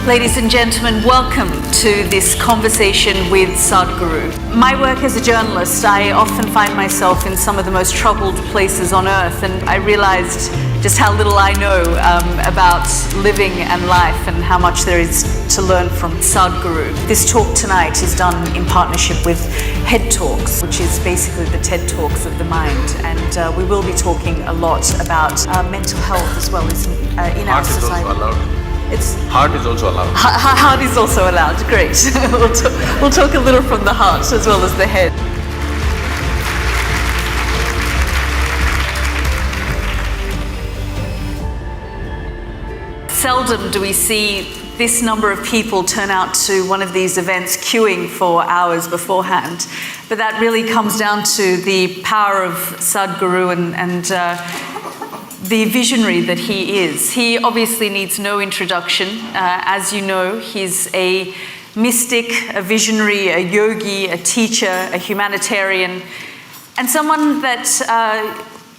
Ladies and gentlemen, welcome to this conversation with Sadhguru. My work as a journalist, I often find myself in some of the most troubled places on earth, and I realized just how little I know about living and life and how much there is to learn from Sadhguru. This talk tonight is done in partnership with Head Talks, which is basically the TED Talks of the mind, and we will be talking a lot about mental health as well as in our society. Heart is also allowed. Heart is also allowed, great. We'll talk a little from the heart as well as the head. Seldom do we see this number of people turn out to one of these events queuing for hours beforehand. But that really comes down to the power of Sadhguru and the visionary that he is. He obviously needs no introduction. As you know, he's a mystic, a visionary, a yogi, a teacher, a humanitarian, and someone that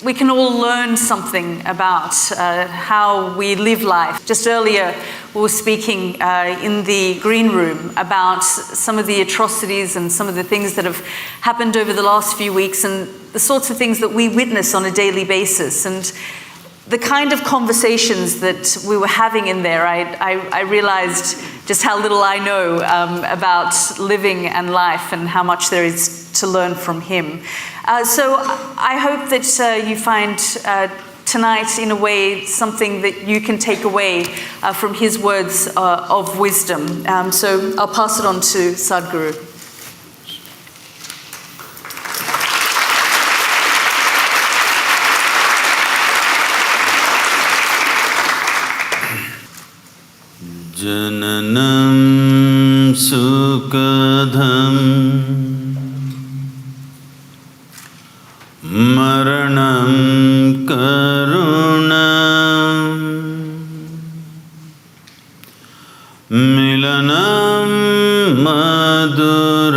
we can all learn something about how we live life. Just earlier, we were speaking in the green room about some of the atrocities and some of the things that have happened over the last few weeks and the sorts of things that we witness on a daily basis. And the kind of conversations that we were having in there, I realized just how little I know about living and life and how much there is to learn from him. So I hope that you find tonight, in a way, something that you can take away from his words of wisdom. So I'll pass it on to Sadhguru. Jananam sukadham maranam karunam milanam maduram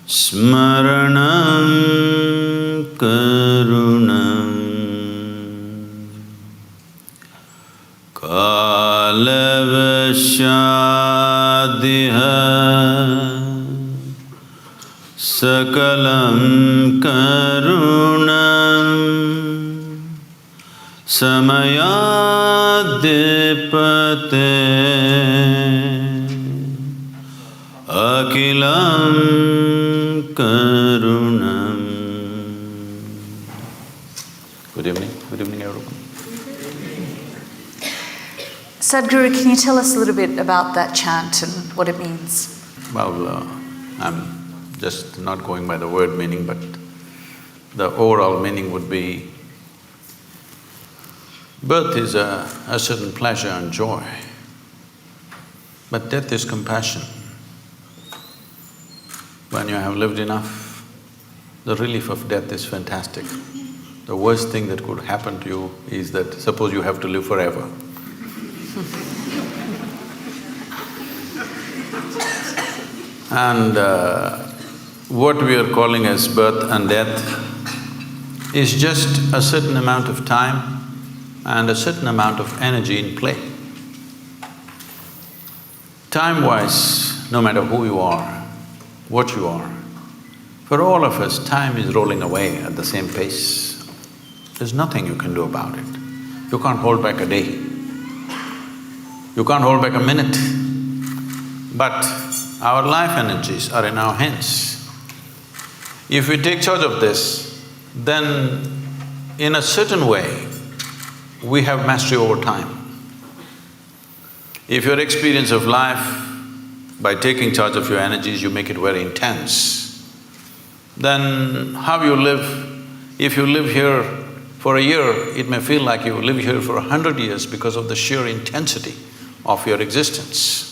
smaranam karunam Kalavashadiha Sakalam Karunam Samayadipate Akilam Karunam. Good evening everyone. Sadhguru, can you tell us a little bit about that chant and what it means? Well, I'm just not going by the word meaning, but the overall meaning would be, birth is a certain pleasure and joy, but death is compassion. When you have lived enough, the relief of death is fantastic. The worst thing that could happen to you is that suppose you have to live forever. And what we are calling as birth and death is just a certain amount of time and a certain amount of energy in play. Time-wise, no matter who you are, what you are, for all of us, time is rolling away at the same pace. There's nothing you can do about it. You can't hold back a day. You can't hold back a minute, but our life energies are in our hands. If we take charge of this, then in a certain way, we have mastery over time. If your experience of life, by taking charge of your energies, you make it very intense, then how you live, if you live here for a year, it may feel like you live here for 100 years because of the sheer intensity of your existence.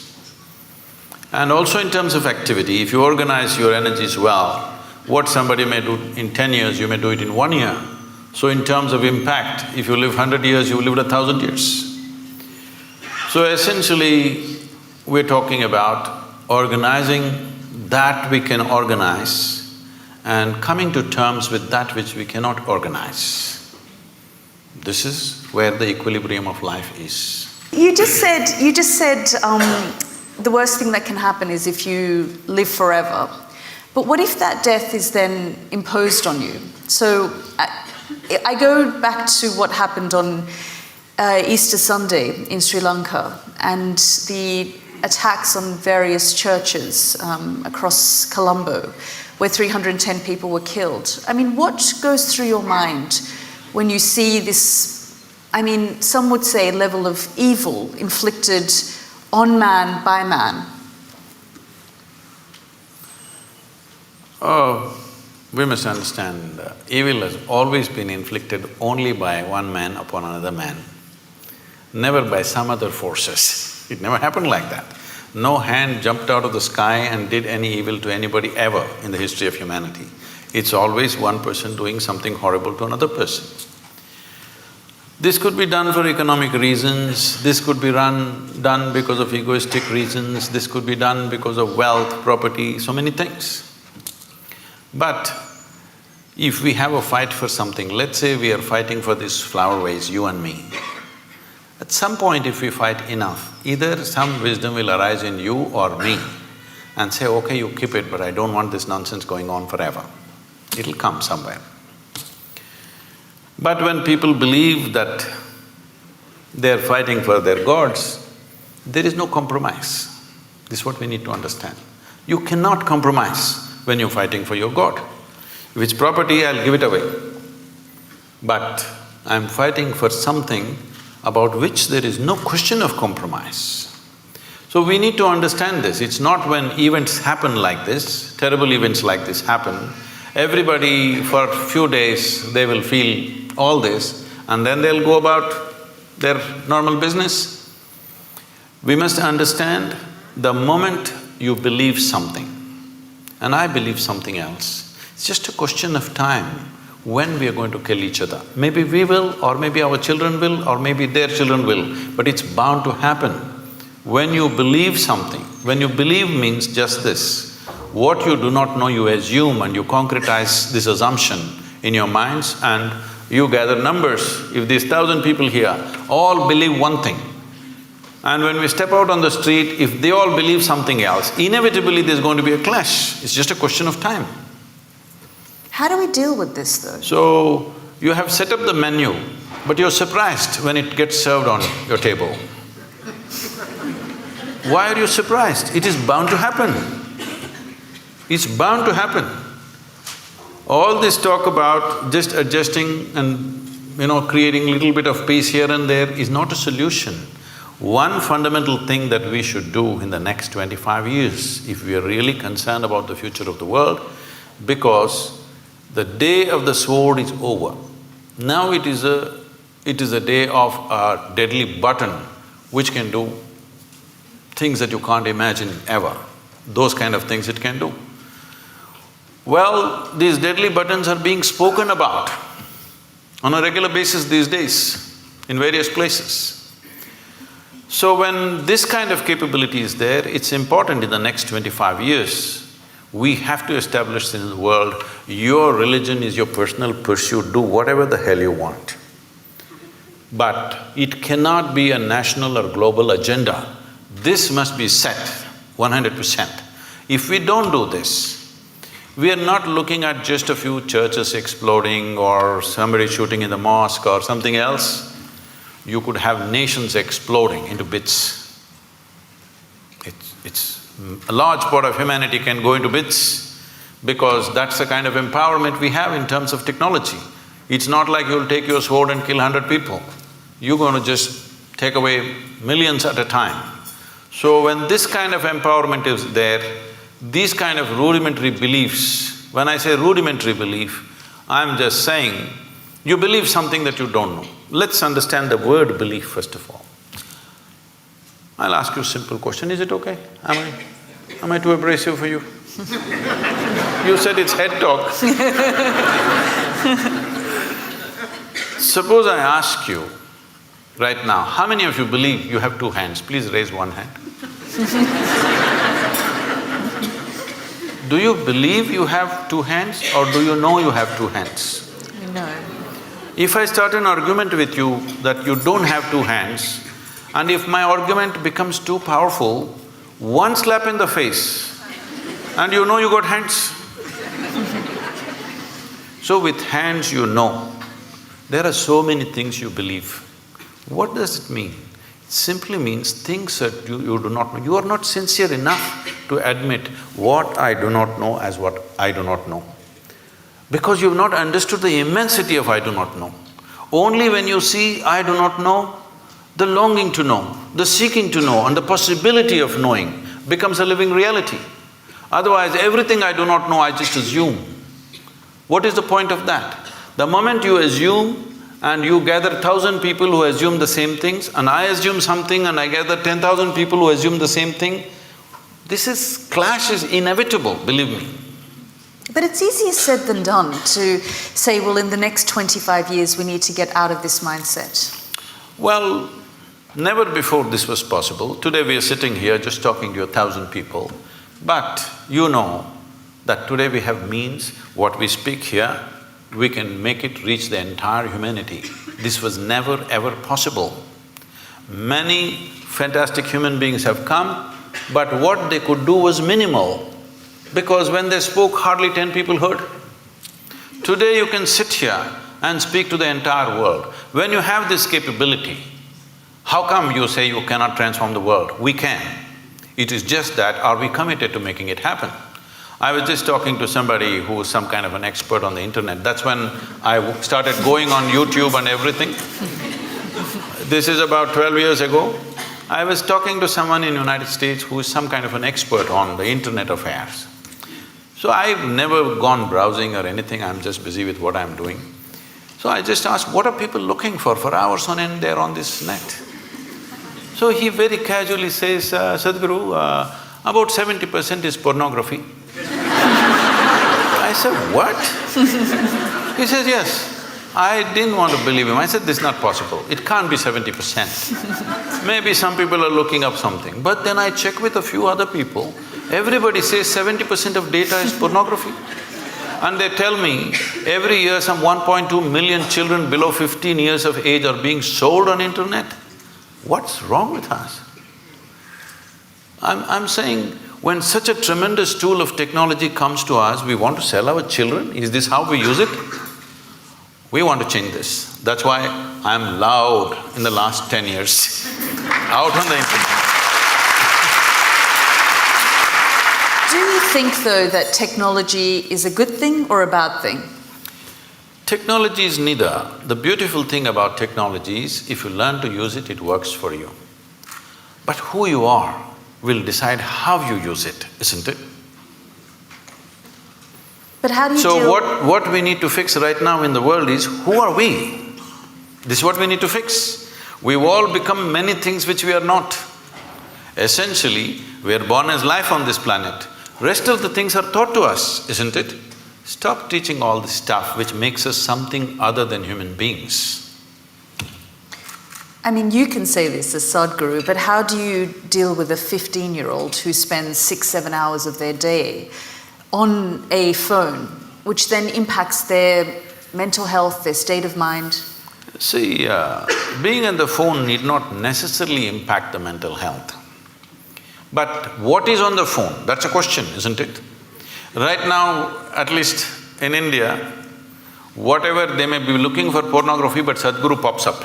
And also in terms of activity, if you organize your energies well, what somebody may do in 10 years, you may do it in 1 year. So in terms of impact, if you live 100 years, you lived 1,000 years. So essentially, we're talking about organizing that we can organize and coming to terms with that which we cannot organize. This is where the equilibrium of life is. You just said the worst thing that can happen is if you live forever. But what if that death is then imposed on you? So I go back to what happened on Easter Sunday in Sri Lanka and the attacks on various churches across Colombo, where 310 people were killed. I mean, what goes through your mind when you see this, I mean, some would say level of evil inflicted on man by man? Oh, we must understand, evil has always been inflicted only by one man upon another man, never by some other forces. It never happened like that. No hand jumped out of the sky and did any evil to anybody ever in the history of humanity. It's always one person doing something horrible to another person. This could be done for economic reasons, this could be done because of egoistic reasons, this could be done because of wealth, property, so many things. But if we have a fight for something, let's say we are fighting for this flower vase, you and me. At some point if we fight enough, either some wisdom will arise in you or me and say, okay, you keep it, but I don't want this nonsense going on forever. It'll come somewhere. But when people believe that they're fighting for their gods, there is no compromise. This is what we need to understand. You cannot compromise when you're fighting for your god. If it's property, I'll give it away. But I'm fighting for something about which there is no question of compromise. So we need to understand this. It's not when events happen like this, terrible events like this happen, everybody for a few days they will feel all this and then they'll go about their normal business. We must understand the moment you believe something and I believe something else, it's just a question of time when we are going to kill each other. Maybe we will, or maybe our children will, or maybe their children will, but it's bound to happen. When you believe something, when you believe means just this, what you do not know you assume and you concretize this assumption in your minds and you gather numbers. If these 1,000 people here all believe one thing, and when we step out on the street, if they all believe something else, inevitably there's going to be a clash. It's just a question of time. How do we deal with this though? So, you have set up the menu, but you're surprised when it gets served on your table. Why are you surprised? It is bound to happen. It's bound to happen. All this talk about just adjusting and, creating little bit of peace here and there is not a solution. One fundamental thing that we should do in the next 25 years, if we are really concerned about the future of the world, because the day of the sword is over. Now it is a day of a deadly button which can do things that you can't imagine ever. Those kind of things it can do. Well, these deadly buttons are being spoken about on a regular basis these days in various places. So when this kind of capability is there, it's important in the next 25 years, we have to establish in the world, your religion is your personal pursuit, do whatever the hell you want. But it cannot be a national or global agenda. This must be set 100%. If we don't do this, we are not looking at just a few churches exploding or somebody shooting in the mosque or something else. You could have nations exploding into bits. A large part of humanity can go into bits because that's the kind of empowerment we have in terms of technology. It's not like you'll take your sword and kill 100 people. You're going to just take away millions at a time. So when this kind of empowerment is there, these kind of rudimentary beliefs, when I say rudimentary belief, I'm just saying, you believe something that you don't know. Let's understand the word belief first of all. I'll ask you a simple question, is it okay? Am I too abrasive for you? You said it's head talk. Suppose I ask you right now, how many of you believe you have two hands? Please raise one hand. Do you believe you have two hands or do you know you have two hands? No. If I start an argument with you that you don't have two hands, and if my argument becomes too powerful, one slap in the face, and you know you got hands. So with hands you know. There are so many things you believe. What does it mean? It simply means things that you do not know. You are not sincere enough to admit what I do not know as what I do not know. Because you've not understood the immensity of I do not know. Only when you see I do not know, the longing to know, the seeking to know, and the possibility of knowing becomes a living reality. Otherwise, everything I do not know, I just assume. What is the point of that? The moment you assume and you gather 1,000 people who assume the same things, and I assume something and I gather 10,000 people who assume the same thing, clash is inevitable, believe me. But it's easier said than done to say, well, in the next 25 years we need to get out of this mindset. Well, never before this was possible. Today we are sitting here just talking to 1,000 people, but you know that today we have means, what we speak here, we can make it reach the entire humanity. This was never ever possible. Many fantastic human beings have come, but what they could do was minimal, because when they spoke, hardly 10 people heard. Today you can sit here and speak to the entire world. When you have this capability, how come you say you cannot transform the world? We can. It is just that, are we committed to making it happen? I was just talking to somebody who was some kind of an expert on the internet. That's when I started going on YouTube and everything. This is about 12 years ago. I was talking to someone in United States who is some kind of an expert on the internet affairs. So I've never gone browsing or anything, I'm just busy with what I'm doing. So I just asked, what are people looking for hours on end there on this net? So he very casually says, Sadhguru, about 70% is pornography. I said, what? He says, yes. I didn't want to believe him. I said, this is not possible. It can't be 70%. Maybe some people are looking up something. But then I check with a few other people, everybody says 70% of data is pornography. And they tell me, every year some 1.2 million children below 15 years of age are being sold on internet. What's wrong with us? I'm saying, when such a tremendous tool of technology comes to us, we want to sell our children? Is this how we use it? We want to change this. That's why I'm loud in the last 10 years, out on the internet. Do you think, though, that technology is a good thing or a bad thing? Technology is neither. The beautiful thing about technology is, if you learn to use it, it works for you. But who you are will decide how you use it, isn't it? But how do you So what we need to fix right now in the world is, who are we? This is what we need to fix. We've all become many things which we are not. Essentially, we are born as life on this planet. Rest of the things are taught to us, isn't it? Stop teaching all this stuff which makes us something other than human beings. I mean, you can say this as Sadhguru, but how do you deal with a 15-year-old who spends 6-7 hours of their day on a phone, which then impacts their mental health, their state of mind? See, being on the phone need not necessarily impact the mental health. But what is on the phone? That's a question, isn't it? Right now, at least in India, whatever they may be looking for pornography, but Sadhguru pops up.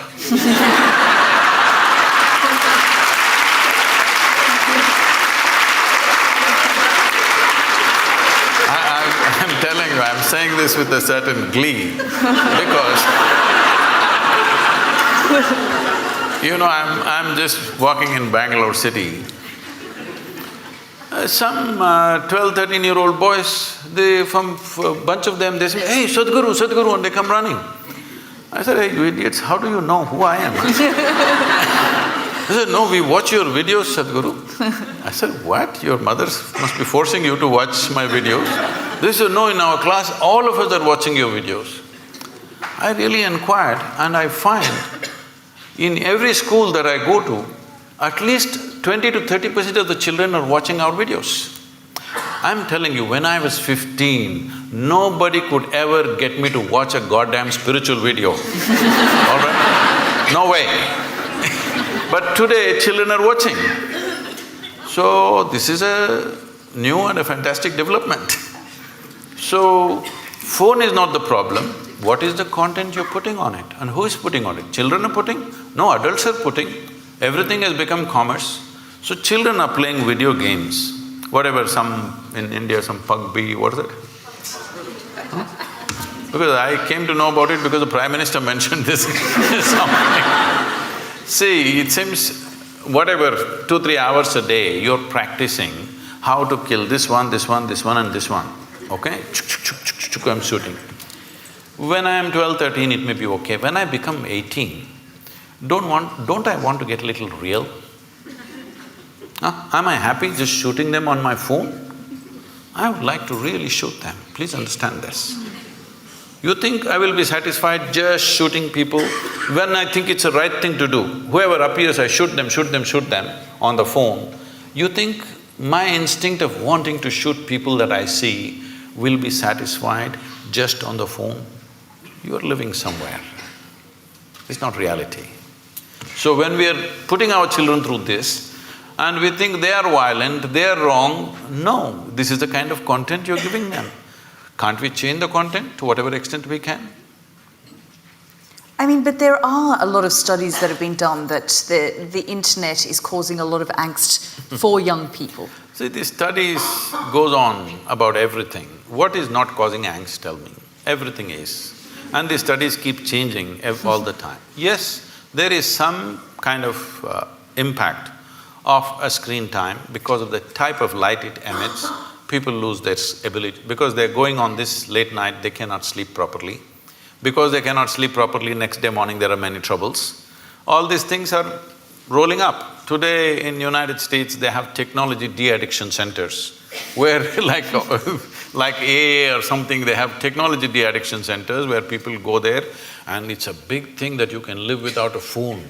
I'm telling you, I'm saying this with a certain glee, because you know, I'm just walking in Bangalore city. Some 12, 13-year-old boys, from a bunch of them, they say, hey, Sadhguru, Sadhguru, and they come running. I said, hey, you idiots, how do you know who I am? They said, no, we watch your videos, Sadhguru. I said, what? Your mothers must be forcing you to watch my videos? They said, no, in our class, all of us are watching your videos. I really inquired, and I find in every school that I go to, at least 20 to 30% of the children are watching our videos. I'm telling you, when I was 15, nobody could ever get me to watch a goddamn spiritual video. All right? No way. But today, children are watching. So, this is a new and a fantastic development. So, phone is not the problem. What is the content you're putting on it? And who is putting on it? Children are putting? No, adults are putting. Everything has become commerce. So, children are playing video games. Whatever, in India, some PUBG, what is it? Because I came to know about it because the Prime Minister mentioned this something. See, it seems whatever, 2-3 hours a day, you're practicing how to kill this one, this one, this one and this one, okay? I'm shooting. When I am 12, 13, it may be okay. When I become 18, don't I want to get a little real? Am I happy just shooting them on my phone? I would like to really shoot them, please understand this. You think I will be satisfied just shooting people when I think it's the right thing to do? Whoever appears, I shoot them on the phone. You think my instinct of wanting to shoot people that I see will be satisfied just on the phone? You are living somewhere. It's not reality. So when we are putting our children through this, and we think they are violent, they are wrong, no, this is the kind of content you're giving them. Can't we change the content to whatever extent we can? I mean, but there are a lot of studies that have been done that the internet is causing a lot of angst for young people. See, these studies goes on about everything. What is not causing angst, tell me? Everything is. And these studies keep changing all the time. Yes, there is some kind of impact of a screen time because of the type of light it emits. People lose their ability, because they're going on this late night, they cannot sleep properly. Because they cannot sleep properly, next day morning there are many troubles. All these things are rolling up. Today in United States, they have technology de-addiction centers, where like AA or something, they have technology de-addiction centers where people go there, and it's a big thing that you can live without a phone.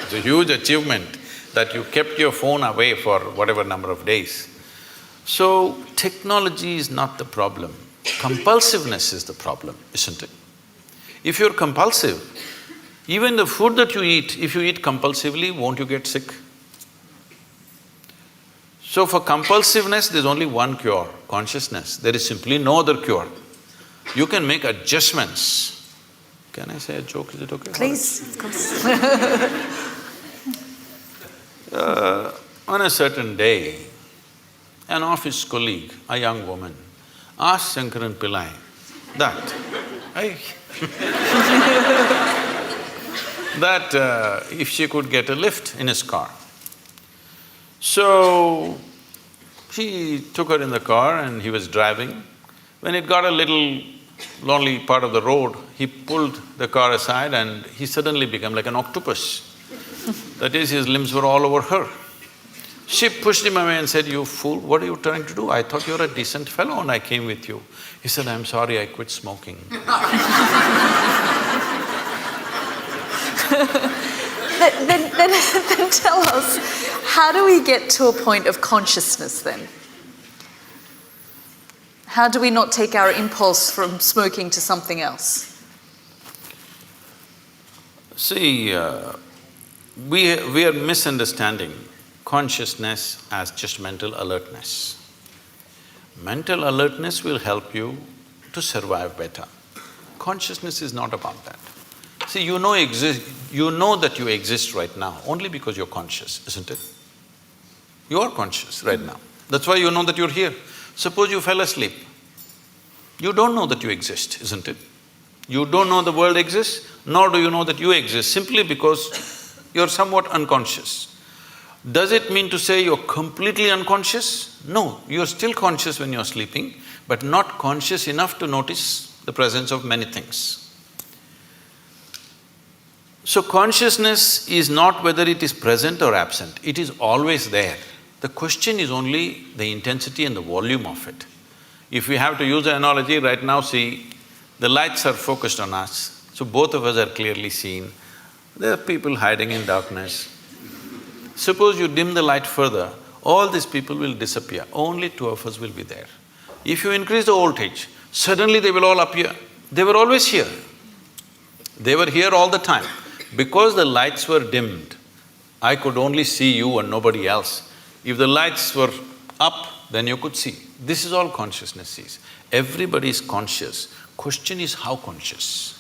It's a huge achievement that you kept your phone away for whatever number of days. So, technology is not the problem. Compulsiveness is the problem, isn't it? If you're compulsive, even the food that you eat, if you eat compulsively, won't you get sick? So for compulsiveness, there's only one cure, consciousness. There is simply no other cure. You can make adjustments. Can I say a joke? Is it okay? Please, of course. On a certain day, an office colleague, a young woman, asked Shankaran Pillai that if she could get a lift in his car. So, he took her in the car and he was driving. When it got a little lonely part of the road, he pulled the car aside and he suddenly became like an octopus. That is, his limbs were all over her. She pushed him away and said, "You fool, what are you trying to do? I thought you were a decent fellow and I came with you." He said, "I'm sorry, I quit smoking." Then tell us, how do we get to a point of consciousness then? How do we not take our impulse from smoking to something else? See, we are misunderstanding consciousness as just mental alertness. Mental alertness will help you to survive better. Consciousness is not about that. See, you know that you exist right now only because you're conscious, isn't it? You are conscious right now. That's why you know that you're here. Suppose you fell asleep. You don't know that you exist, isn't it? You don't know the world exists, nor do you know that you exist, simply because you're somewhat unconscious. Does it mean to say you're completely unconscious? No, you're still conscious when you're sleeping, but not conscious enough to notice the presence of many things. So consciousness is not whether it is present or absent, it is always there. The question is only the intensity and the volume of it. If we have to use an analogy, right now see, the lights are focused on us, so both of us are clearly seen. There are people hiding in darkness. Suppose you dim the light further, all these people will disappear, only two of us will be there. If you increase the voltage, suddenly they will all appear. They were always here. They were here all the time. Because the lights were dimmed, I could only see you and nobody else. If the lights were up, then you could see. This is all consciousness sees. Everybody is conscious. Question is how conscious.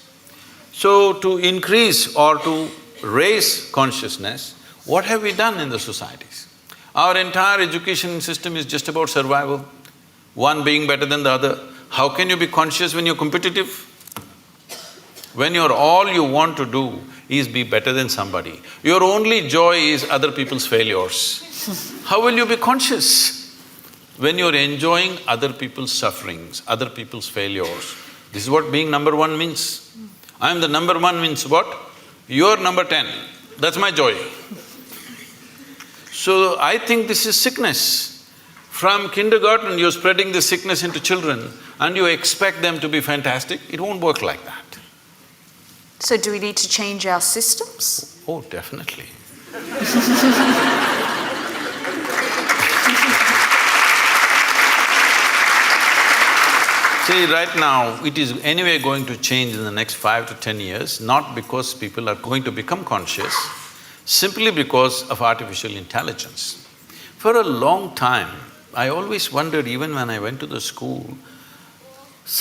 So to increase or to raise consciousness, what have we done in the societies? Our entire education system is just about survival, one being better than the other. How can you be conscious when you're competitive? When all you want to do is be better than somebody. Your only joy is other people's failures. How will you be conscious? When you're enjoying other people's sufferings, other people's failures. This is what being number one means. I'm the number one means what? You're number 10. That's my joy. So I think this is sickness. From kindergarten, you're spreading this sickness into children and you expect them to be fantastic. It won't work like that. So do we need to change our systems? Oh, definitely. See, right now, it is anyway going to change in the next 5 to 10 years, not because people are going to become conscious, simply because of artificial intelligence. For a long time, I always wondered, even when I went to the school,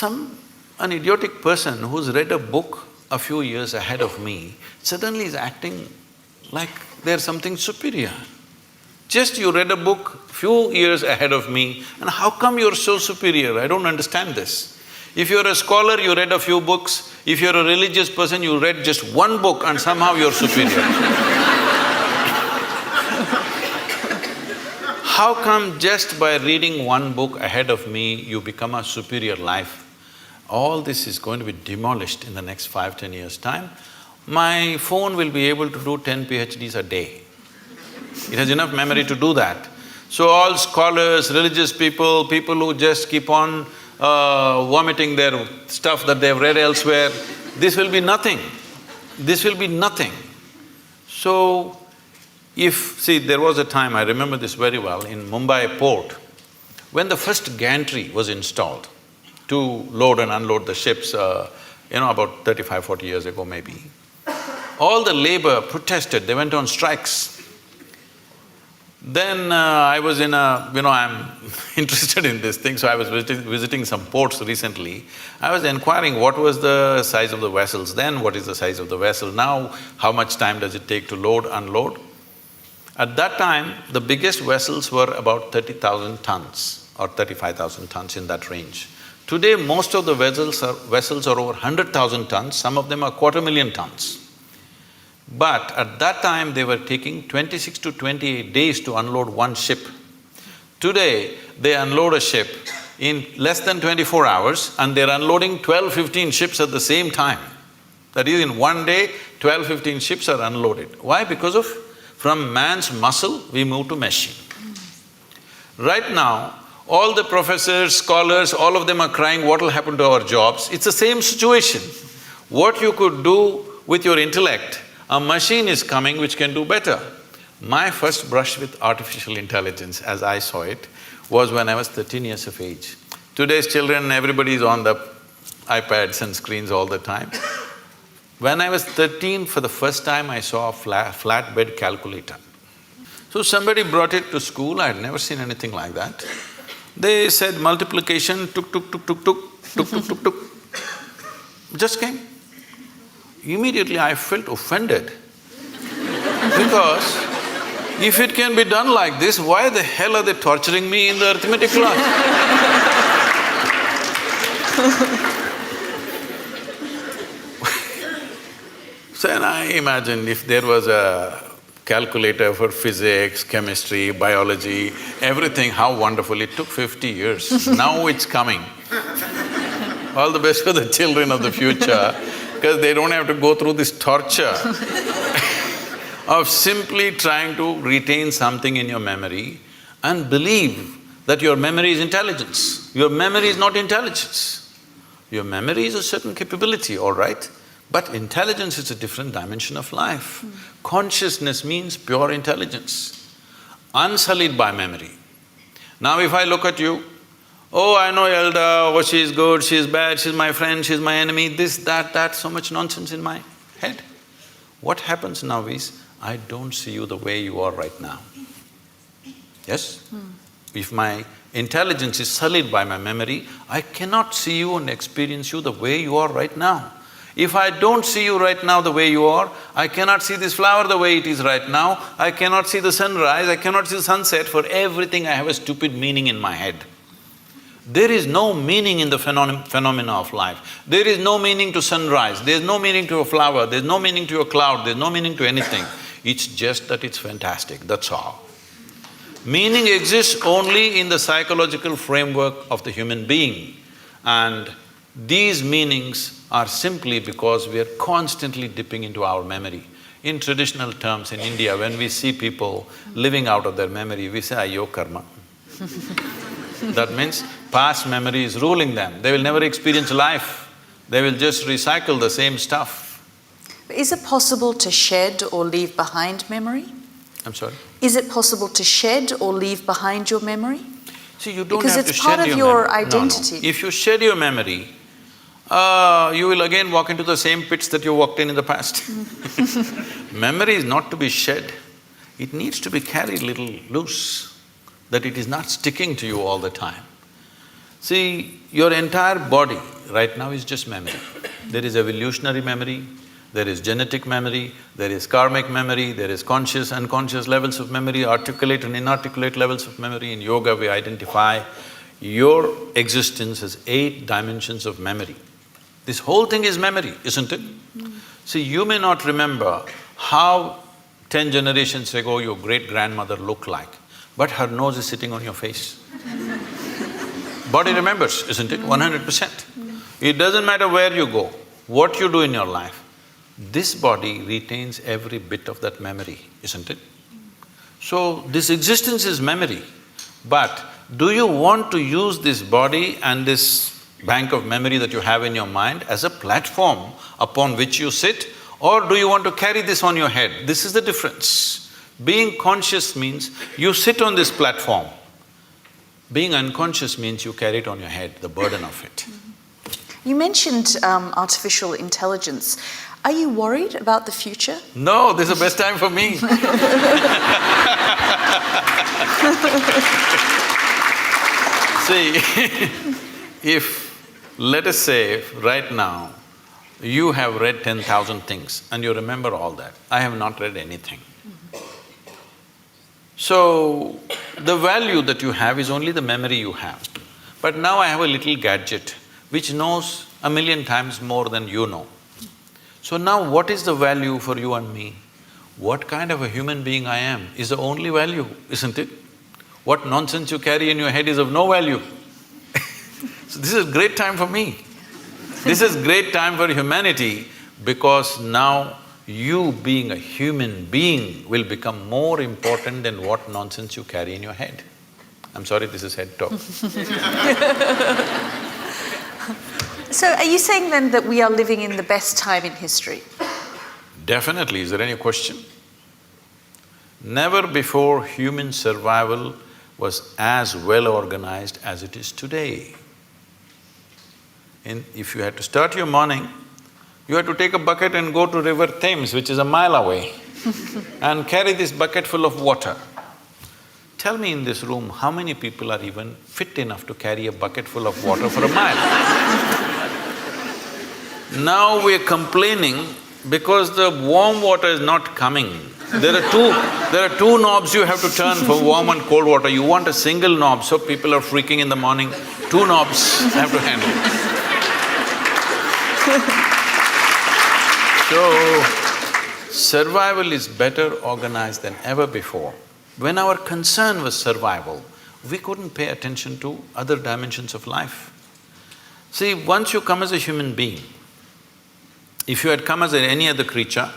an idiotic person who's read a book a few years ahead of me suddenly is acting like they're something superior. Just you read a book few years ahead of me, and how come you're so superior? I don't understand this. If you're a scholar, you read a few books. If you're a religious person, you read just one book and somehow you're superior. How come just by reading one book ahead of me, you become a superior life? All this is going to be demolished in the next 5, 10 years' time. My phone will be able to do 10 PhDs a day. It has enough memory to do that. So all scholars, religious people, people who just keep on vomiting their stuff that they've read elsewhere, this will be nothing. This will be nothing. So, see, there was a time, I remember this very well, in Mumbai port, when the first gantry was installed to load and unload the ships, about 35, 40 years ago maybe, all the labor protested, they went on strikes. Then I was in I'm interested in this thing, so I was visiting some ports recently. I was inquiring what was the size of the vessels then, what is the size of the vessel now, how much time does it take to load, unload. At that time, the biggest vessels were about 30,000 tons or 35,000 tons, in that range. Today, most of the vessels are over 100,000 tons, some of them are 250,000 tons. But at that time, they were taking 26 to 28 days to unload one ship. Today, they unload a ship in less than 24 hours and they're unloading 12, 15 ships at the same time. That is, in one day, 12, 15 ships are unloaded. Why? Because from man's muscle, we move to machine. Right now, all the professors, scholars, all of them are crying, what will happen to our jobs? It's the same situation. What you could do with your intellect, a machine is coming which can do better. My first brush with artificial intelligence, as I saw it, was when I was 13 years of age. Today's children, everybody is on the iPads and screens all the time. When I was 13, for the first time, I saw a flatbed calculator. So somebody brought it to school, I had never seen anything like that. They said multiplication, tuk, tuk, tuk, tuk, tuk, tuk, tuk, tuk, tuk. Just came. Immediately I felt offended because if it can be done like this, why the hell are they torturing me in the arithmetic class? So then I imagined if there was a calculator for physics, chemistry, biology, everything, how wonderful. It took 50 years. Now it's coming. All the best for the children of the future, because they don't have to go through this torture of simply trying to retain something in your memory and believe that your memory is intelligence. Your memory is not intelligence. Your memory is a certain capability, all right, but intelligence is a different dimension of life. Consciousness means pure intelligence. unsullied by memory. Now if I look at you, oh, I know Yalda, oh, she's good, she's bad, she's my friend, she's my enemy, this, that, so much nonsense in my head. What happens now is, I don't see you the way you are right now. Yes? If my intelligence is sullied by my memory, I cannot see you and experience you the way you are right now. If I don't see you right now the way you are, I cannot see this flower the way it is right now, I cannot see the sunrise, I cannot see the sunset. For everything I have a stupid meaning in my head. There is no meaning in the phenomena of life. There is no meaning to sunrise, there's no meaning to a flower, there's no meaning to a cloud, there's no meaning to anything. It's just that it's fantastic, that's all. Meaning exists only in the psychological framework of the human being, and these meanings are simply because we are constantly dipping into our memory. In traditional terms in India, when we see people living out of their memory, we say, "Ayyo karma." That means past memory is ruling them. They will never experience life. They will just recycle the same stuff. Is it possible to shed or leave behind memory? I'm sorry? Is it possible to shed or leave behind your memory? See, you don't Because have to it's shed part of your your memory. identity. No. If you shed your memory, you will again walk into the same pits that you walked in the past. Memory is not to be shed, it needs to be carried little loose, that it is not sticking to you all the time. See, your entire body right now is just memory. There is evolutionary memory, there is genetic memory, there is karmic memory, there is conscious, unconscious levels of memory, articulate and inarticulate levels of memory. In yoga we identify your existence as 8 dimensions of memory. This whole thing is memory, isn't it? See, you may not remember how 10 generations ago your great-grandmother looked like, but her nose is sitting on your face. Body remembers, isn't it? 100%. It doesn't matter where you go, what you do in your life, this body retains every bit of that memory, isn't it? So, this existence is memory, but do you want to use this body and this bank of memory that you have in your mind as a platform upon which you sit, or do you want to carry this on your head? This is the difference. Being conscious means you sit on this platform. Being unconscious means you carry it on your head, the burden of it. You mentioned artificial intelligence. Are you worried about the future? No, this is the best time for me. See, if, let us say, right now, you have read 10,000 things and you remember all that, I have not read anything. So, the value that you have is only the memory you have. But now I have a little gadget which knows 1,000,000 times more than you know. So now what is the value for you and me? What kind of a human being I am is the only value, isn't it? What nonsense you carry in your head is of no value. So this is a great time for me. This is great time for humanity, because now you being a human being will become more important than what nonsense you carry in your head. I'm sorry, this is head talk. So are you saying then that we are living in the best time in history? Definitely. Is there any question? Never before human survival was as well organized as it is today. If you had to start your morning, you had to take a bucket and go to River Thames, which is a mile away, and carry this bucket full of water. Tell me in this room, how many people are even fit enough to carry a bucket full of water for a mile? Now we're complaining because the warm water is not coming. There are two knobs you have to turn for warm and cold water. You want a single knob, so people are freaking in the morning. 2 knobs have to handle. So, survival is better organized than ever before. When our concern was survival, we couldn't pay attention to other dimensions of life. See, once you come as a human being, if you had come as any other creature,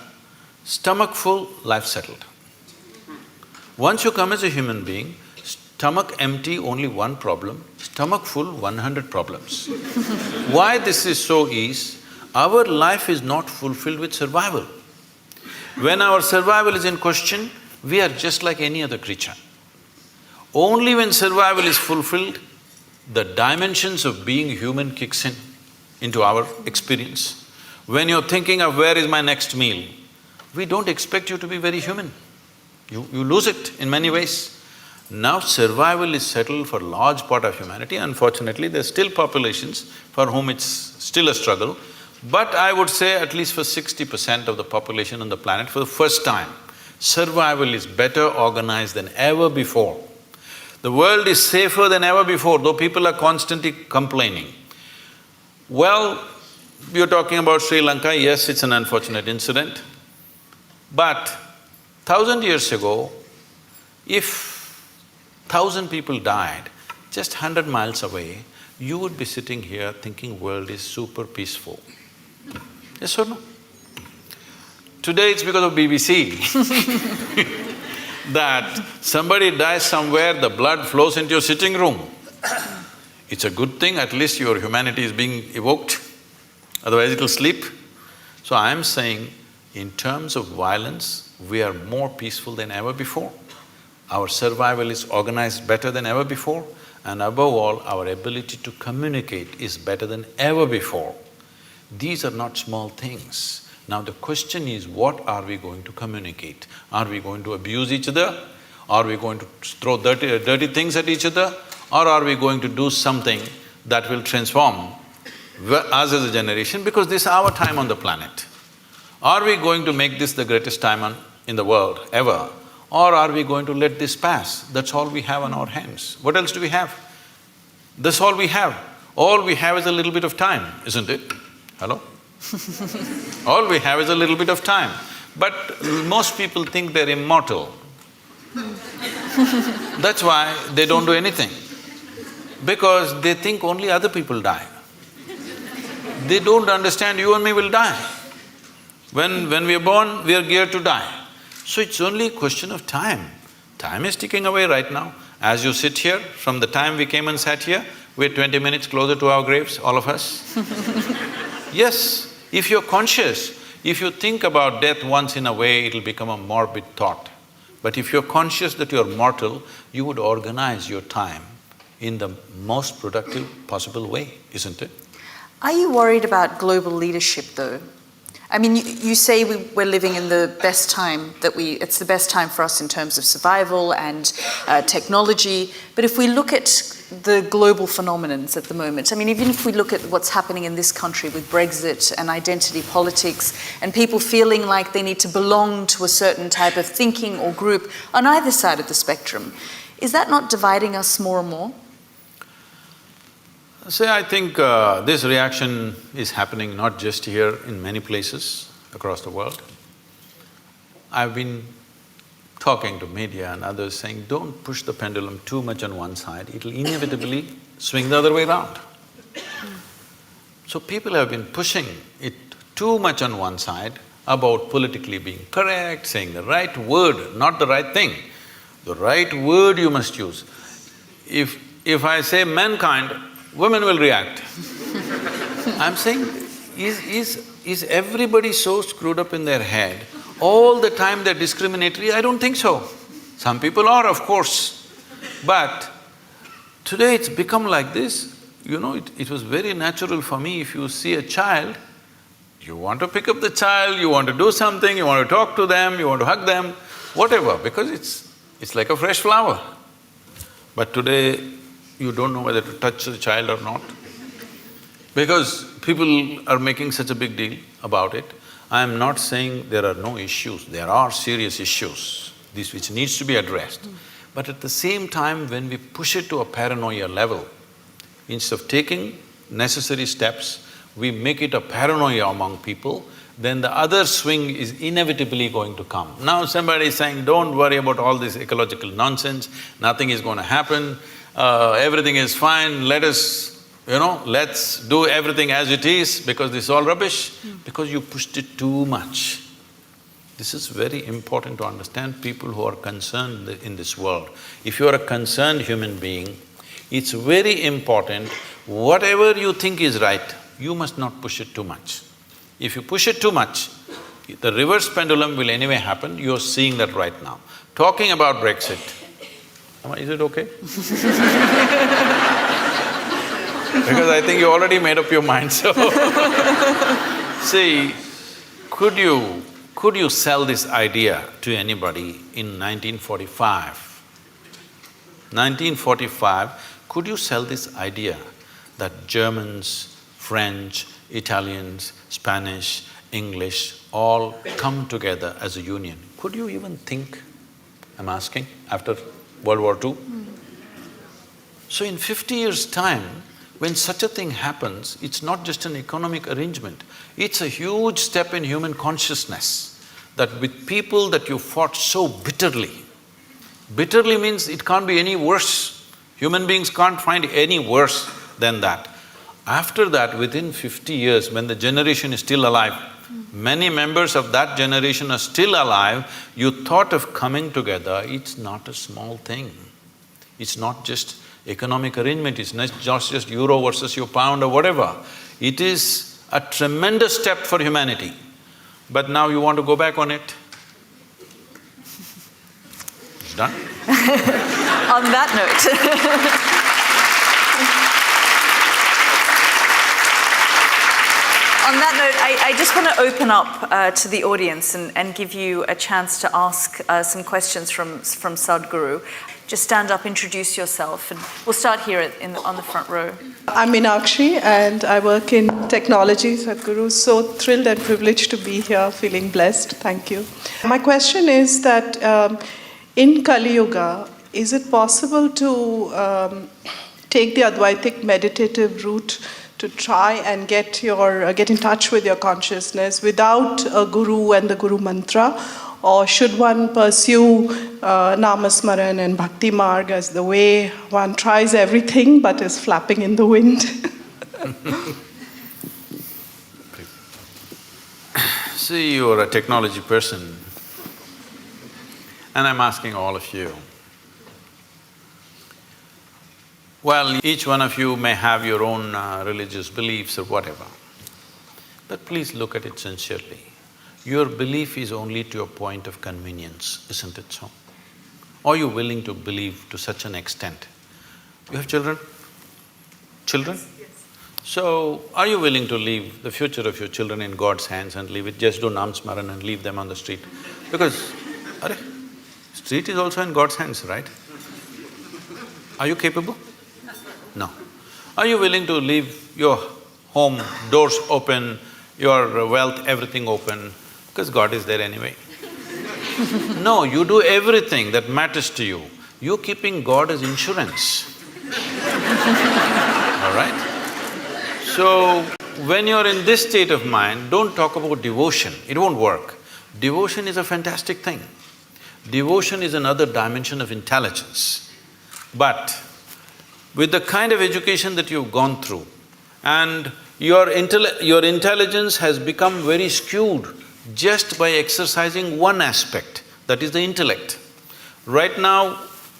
stomach full, life settled. Once you come as a human being, stomach empty, only one problem, stomach full, 100 problems. Why this is so is, our life is not fulfilled with survival. When our survival is in question, we are just like any other creature. Only when survival is fulfilled, the dimensions of being human kicks in into our experience. When you're thinking of where is my next meal, we don't expect you to be very human. You lose it in many ways. Now survival is settled for a large part of humanity. Unfortunately, there's still populations for whom it's still a struggle. But I would say at least for 60% of the population on the planet, for the first time, survival is better organized than ever before. The world is safer than ever before, though people are constantly complaining. Well, you're talking about Sri Lanka, yes, it's an unfortunate incident. But 1,000 years ago, if 1,000 people died just 100 miles away, you would be sitting here thinking world is super peaceful. Yes or no? Today it's because of BBC that somebody dies somewhere, the blood flows into your sitting room. It's a good thing, at least your humanity is being evoked, otherwise it'll sleep. So I'm saying, in terms of violence, we are more peaceful than ever before. Our survival is organized better than ever before, and above all, our ability to communicate is better than ever before. These are not small things. Now the question is, what are we going to communicate? Are we going to abuse each other? Are we going to throw dirty things at each other? Or are we going to do something that will transform us as a generation, because this is our time on the planet? Are we going to make this the greatest time in the world ever? Or are we going to let this pass? That's all we have on our hands. What else do we have? That's all we have. All we have is a little bit of time, isn't it? Hello? All we have is a little bit of time. But most people think they're immortal. That's why they don't do anything. Because they think only other people die. They don't understand you and me will die. When we are born, we are geared to die. So it's only a question of time. Time is ticking away right now. As you sit here, from the time we came and sat here, we're 20 minutes closer to our graves, all of us. Yes, if you're conscious, if you think about death once in a way, it'll become a morbid thought. But if you're conscious that you're mortal, you would organize your time in the most productive possible way, isn't it? Are you worried about global leadership though? I mean, you say we're living in the best time it's the best time for us in terms of survival and technology, but if we look at the global phenomenons at the moment, I mean, even if we look at what's happening in this country with Brexit and identity politics and people feeling like they need to belong to a certain type of thinking or group on either side of the spectrum, is that not dividing us more and more? See, I think this reaction is happening not just here, in many places across the world. I've been talking to media and others saying, don't push the pendulum too much on one side, it'll inevitably swing the other way around. So people have been pushing it too much on one side about politically being correct, saying the right word, not the right thing. The right word you must use. If I say mankind, women will react. I'm saying, is everybody so screwed up in their head, all the time they're discriminatory? I don't think so. Some people are, of course. But today it's become like this. You know, it was very natural for me, if you see a child, you want to pick up the child, you want to do something, you want to talk to them, you want to hug them, whatever, because it's like a fresh flower. But today, you don't know whether to touch the child or not. Because people are making such a big deal about it. I am not saying there are no issues, there are serious issues, this which needs to be addressed. But at the same time, when we push it to a paranoia level, instead of taking necessary steps, we make it a paranoia among people, then the other swing is inevitably going to come. Now somebody is saying, don't worry about all this ecological nonsense, nothing is going to happen, everything is fine, let's do everything as it is because this is all rubbish, because you pushed it too much. This is very important to understand, people who are concerned in this world. If you are a concerned human being, it's very important, whatever you think is right, you must not push it too much. If you push it too much, the reverse pendulum will anyway happen, you're seeing that right now. Talking about Brexit, Is it okay? Because I think you already made up your mind, so… See, could you sell this idea to anybody in 1945? 1945, could you sell this idea that Germans, French, Italians, Spanish, English all come together as a union? Could you even think, I'm asking, after World War II? So in 50 years' time, when such a thing happens, it's not just an economic arrangement, it's a huge step in human consciousness, that with people that you fought so bitterly, bitterly means it can't be any worse. Human beings can't find any worse than that. After that, within 50 years, when the generation is still alive, many members of that generation are still alive, you thought of coming together, it's not a small thing. It's not just economic arrangement, it's not just euro versus your pound or whatever. It is a tremendous step for humanity. But now you want to go back on it? It's done. On that note. On that note, I just want to open up to the audience and give you a chance to ask some questions from Sadhguru. Just stand up, introduce yourself, and we'll start here on the front row. I'm Meenakshi and I work in technology, Sadhguru. So thrilled and privileged to be here, feeling blessed. Thank you. My question is that in Kali Yuga, is it possible to take the Advaitic meditative route to try and get in touch with your consciousness without a guru and the guru mantra? Or should one pursue Namasmaran and Bhakti Marg as the way one tries everything but is flapping in the wind? See, you're a technology person, and I'm asking all of you. Well, each one of you may have your own religious beliefs or whatever, but please look at it sincerely. Your belief is only to a point of convenience, isn't it so? Are you willing to believe to such an extent? You have children? Children? Yes. So, are you willing to leave the future of your children in God's hands and leave it, just do Nam Smaran and leave them on the street? Because, street is also in God's hands, right? Are you capable? No. Are you willing to leave your home, doors open, your wealth, everything open, because God is there anyway? No, you do everything that matters to you. You're keeping God as insurance. All right? So, when you're in this state of mind, don't talk about devotion, it won't work. Devotion is a fantastic thing. Devotion is another dimension of intelligence. But with the kind of education that you've gone through, and your intelligence has become very skewed just by exercising one aspect, that is the intellect. Right now,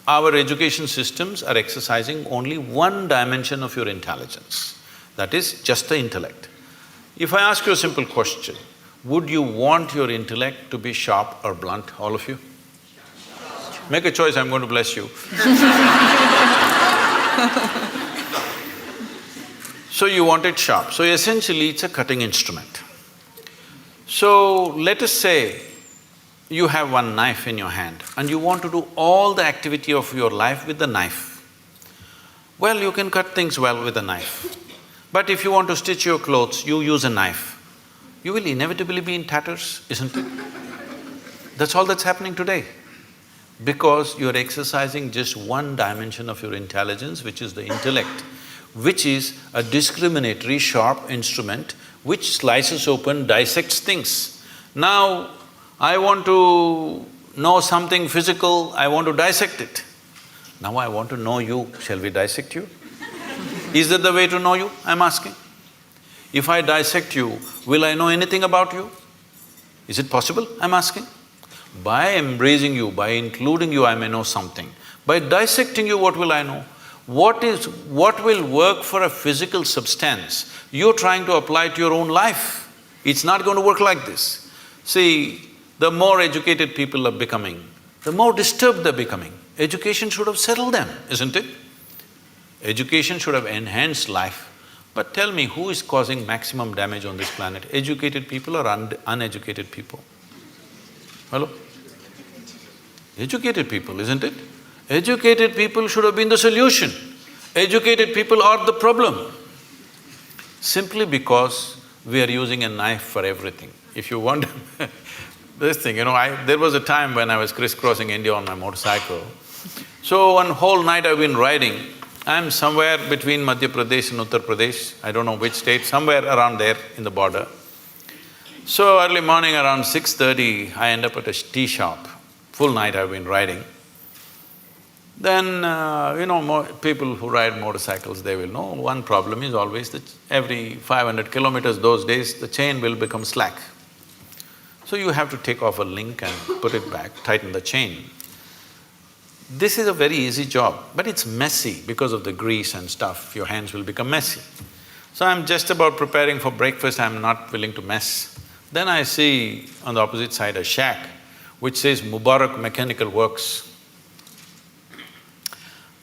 our education systems are exercising only one dimension of your intelligence, that is just the intellect. If I ask you a simple question, would you want your intellect to be sharp or blunt, all of you? Make a choice, I'm going to bless you. So you want it sharp. So essentially, it's a cutting instrument. So let us say you have one knife in your hand and you want to do all the activity of your life with the knife. Well, you can cut things well with a knife. But if you want to stitch your clothes, you use a knife. You will inevitably be in tatters, isn't it? That's all that's happening today. Because you're exercising just one dimension of your intelligence, which is the intellect, which is a discriminatory, sharp instrument which slices open, dissects things. Now, I want to know something physical, I want to dissect it. Now I want to know you, shall we dissect you? Is that the way to know you, I'm asking? If I dissect you, will I know anything about you? Is it possible, I'm asking? By embracing you, by including you, I may know something. By dissecting you, what will I know? What will work for a physical substance, you're trying to apply to your own life. It's not going to work like this. See, the more educated people are becoming, the more disturbed they're becoming. Education should have settled them, isn't it? Education should have enhanced life. But tell me, who is causing maximum damage on this planet? Educated people or uneducated people? Hello? Educated people, isn't it? Educated people should have been the solution. Educated people are the problem. Simply because we are using a knife for everything. If you want this thing, there was a time when I was crisscrossing India on my motorcycle. So one whole night I've been riding. I'm somewhere between Madhya Pradesh and Uttar Pradesh, I don't know which state, somewhere around there in the border. So early morning around 6:30, I end up at a tea shop. Full night I've been riding. Then, people who ride motorcycles, they will know one problem is always that every 500 kilometers those days, the chain will become slack. So you have to take off a link and put it back, tighten the chain. This is a very easy job, but it's messy because of the grease and stuff, your hands will become messy. So I'm just about preparing for breakfast, I'm not willing to mess. Then I see on the opposite side a shack which says Mubarak Mechanical Works.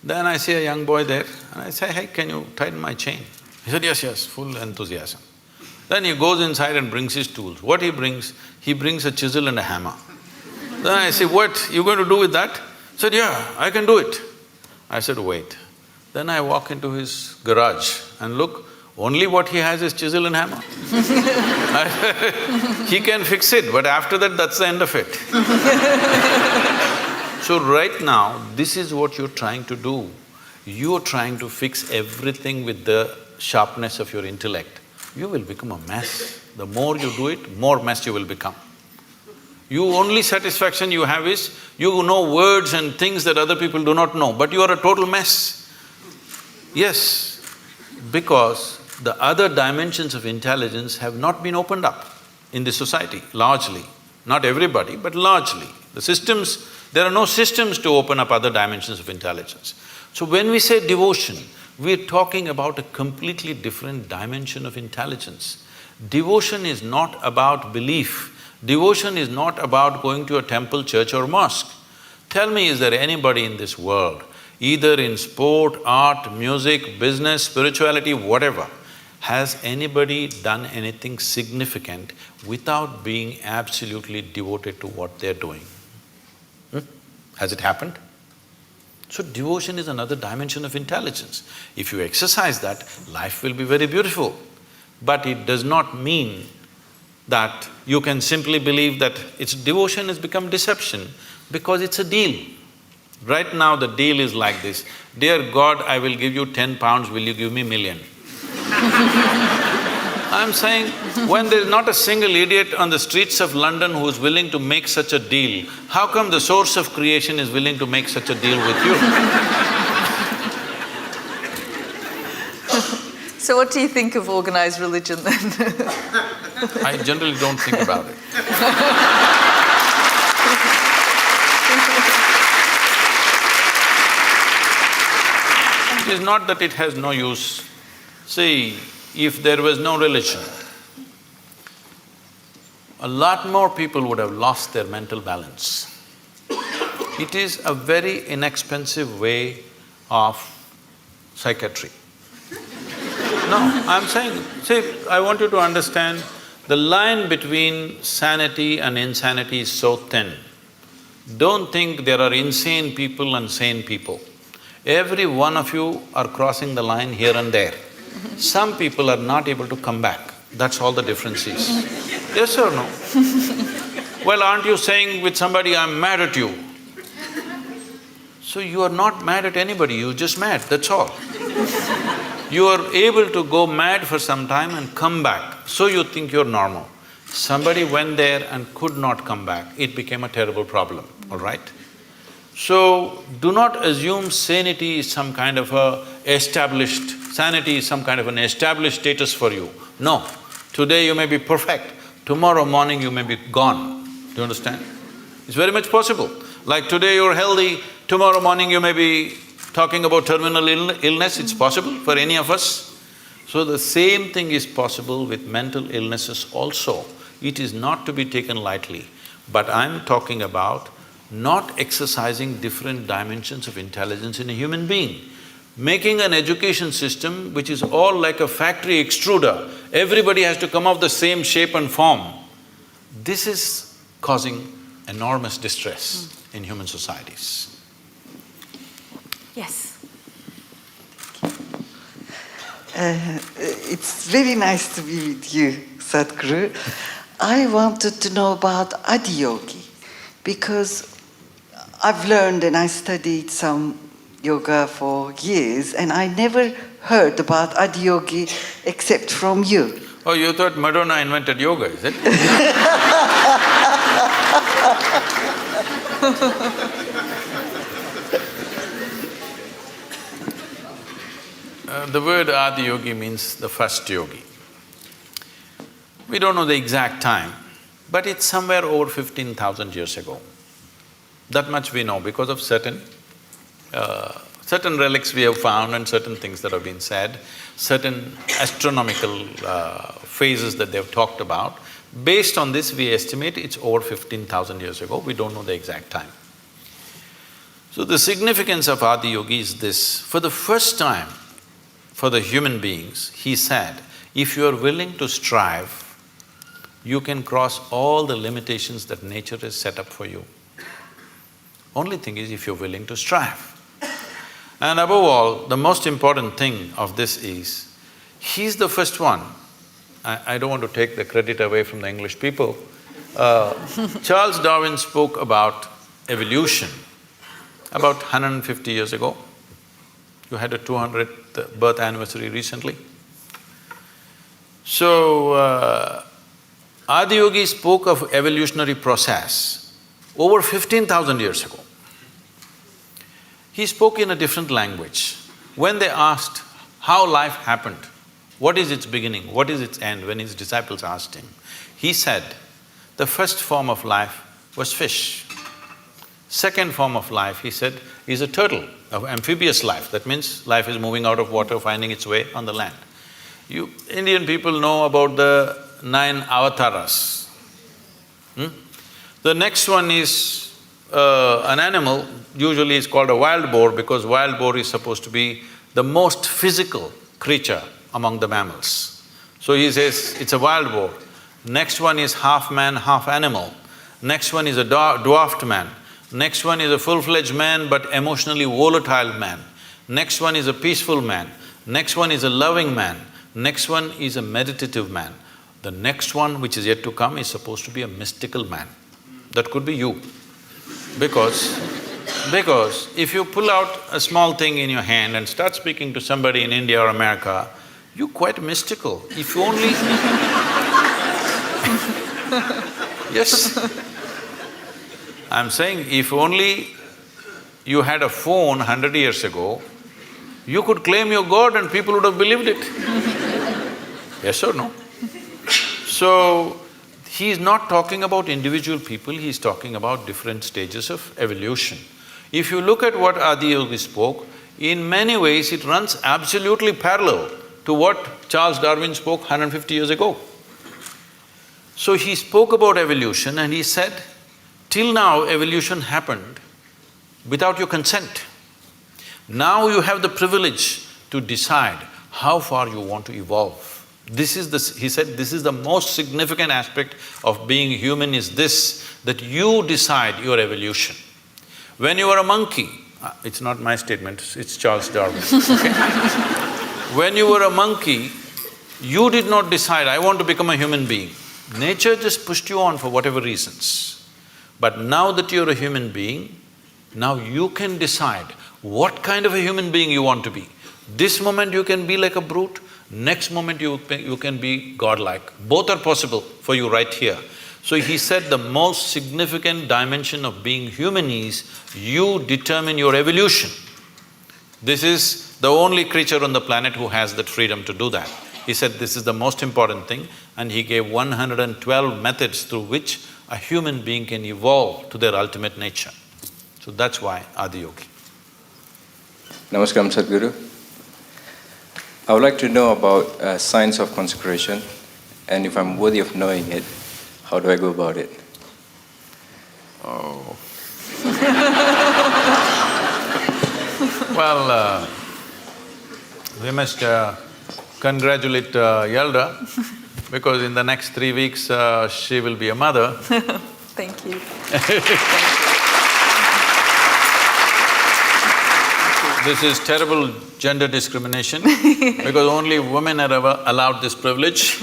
Then I see a young boy there and I say, hey, can you tighten my chain? He said, yes, full enthusiasm. Then he goes inside and brings his tools. What he brings? He brings a chisel and a hammer. Then I say, what, you going to do with that? He said, yeah, I can do it. I said, wait. Then I walk into his garage and look, only what he has is chisel and hammer. He can fix it, but after that, that's the end of it. So right now, this is what you're trying to do. You're trying to fix everything with the sharpness of your intellect. You will become a mess. The more you do it, more mess you will become. Only satisfaction you have is, you know words and things that other people do not know, but you are a total mess. Yes, because the other dimensions of intelligence have not been opened up in this society, largely. Not everybody, but largely. There are no systems to open up other dimensions of intelligence. So when we say devotion, we're talking about a completely different dimension of intelligence. Devotion is not about belief. Devotion is not about going to a temple, church or mosque. Tell me, is there anybody in this world, either in sport, art, music, business, spirituality, whatever, has anybody done anything significant without being absolutely devoted to what they're doing? Has it happened? So devotion is another dimension of intelligence. If you exercise that, life will be very beautiful. But it does not mean that you can simply believe that devotion has become deception because it's a deal. Right now the deal is like this, dear God, I will give you 10 pounds, will you give me million? I'm saying, when there's not a single idiot on the streets of London who is willing to make such a deal, how come the source of creation is willing to make such a deal with you? So what do you think of organized religion then? I generally don't think about it. It is not that it has no use. See, if there was no religion, a lot more people would have lost their mental balance. It is a very inexpensive way of psychiatry. No, I'm saying, see, I want you to understand, the line between sanity and insanity is so thin. Don't think there are insane people and sane people. Every one of you are crossing the line here and there. Some people are not able to come back, that's all the difference is. Yes or no? Well, aren't you saying with somebody, I'm mad at you? So you are not mad at anybody, you're just mad, that's all. You are able to go mad for some time and come back, so you think you're normal. Somebody went there and could not come back, it became a terrible problem, all right? So, do not assume sanity is some kind of sanity is some kind of an established status for you. No, today you may be perfect, tomorrow morning you may be gone. Do you understand? It's very much possible. Like today you're healthy, tomorrow morning you may be talking about terminal illness, it's possible for any of us. So the same thing is possible with mental illnesses also. It is not to be taken lightly. But I'm talking about not exercising different dimensions of intelligence in a human being. Making an education system which is all like a factory extruder, everybody has to come of the same shape and form. This is causing enormous distress in human societies. Yes. It's very nice to be with you, Sadhguru. I wanted to know about Adiyogi because I've learned and I studied some yoga for years and I never heard about Adiyogi except from you. Oh, you thought Madonna invented yoga, is it? The word Adiyogi means the first yogi. We don't know the exact time, but it's somewhere over 15,000 years ago. That much we know because of certain relics we have found and certain things that have been said, certain astronomical phases that they've talked about. Based on this, we estimate it's over 15,000 years ago, we don't know the exact time. So the significance of Adiyogi is this: for the first time, for the human beings, he said, if you are willing to strive, you can cross all the limitations that nature has set up for you. Only thing is if you're willing to strive. And above all, the most important thing of this is, he's the first one. I don't want to take the credit away from the English people. Charles Darwin spoke about evolution about 150 years ago. You had a 200th birth anniversary recently. So, Adiyogi spoke of evolutionary process over 15,000 years ago. He spoke in a different language. When they asked how life happened, what is its beginning, what is its end, when his disciples asked him, he said, the first form of life was fish. Second form of life, he said, is a turtle, of amphibious life. That means life is moving out of water, finding its way on the land. You Indian people know about the 9 avatars. The next one is an animal, usually is called a wild boar because wild boar is supposed to be the most physical creature among the mammals. So he says, it's a wild boar. Next one is half man, half animal. Next one is a dwarfed man. Next one is a full-fledged man but emotionally volatile man. Next one is a peaceful man. Next one is a loving man. Next one is a meditative man. The next one, which is yet to come, is supposed to be a mystical man. That could be you. Because if you pull out a small thing in your hand and start speaking to somebody in India or America, you're quite mystical. If you only… Yes. I'm saying, if only you had a phone 100 years ago, you could claim you're God and people would have believed it. Yes or no? So, he's not talking about individual people, he's talking about different stages of evolution. If you look at what Adiyogi spoke, in many ways it runs absolutely parallel to what Charles Darwin spoke 150 years ago. So he spoke about evolution and he said, till now evolution happened without your consent. Now you have the privilege to decide how far you want to evolve. He said, this is the most significant aspect of being human is this, that you decide your evolution. When you were a monkey, it's not my statement, it's Charles Darwin, okay? When you were a monkey, you did not decide, I want to become a human being. Nature just pushed you on for whatever reasons. But now that you're a human being, now you can decide what kind of a human being you want to be. This moment you can be like a brute, next moment you can be godlike. Both are possible for you right here. So he said the most significant dimension of being human is you determine your evolution. This is the only creature on the planet who has that freedom to do that. He said this is the most important thing and he gave 112 methods through which a human being can evolve to their ultimate nature. So that's why Adiyogi. Namaskaram, Sadhguru. I would like to know about science of consecration, and if I'm worthy of knowing it, how do I go about it? Oh. Well, we must congratulate Yalda, because in the next 3 weeks she will be a mother. Thank you. This is terrible gender discrimination because only women are ever allowed this privilege.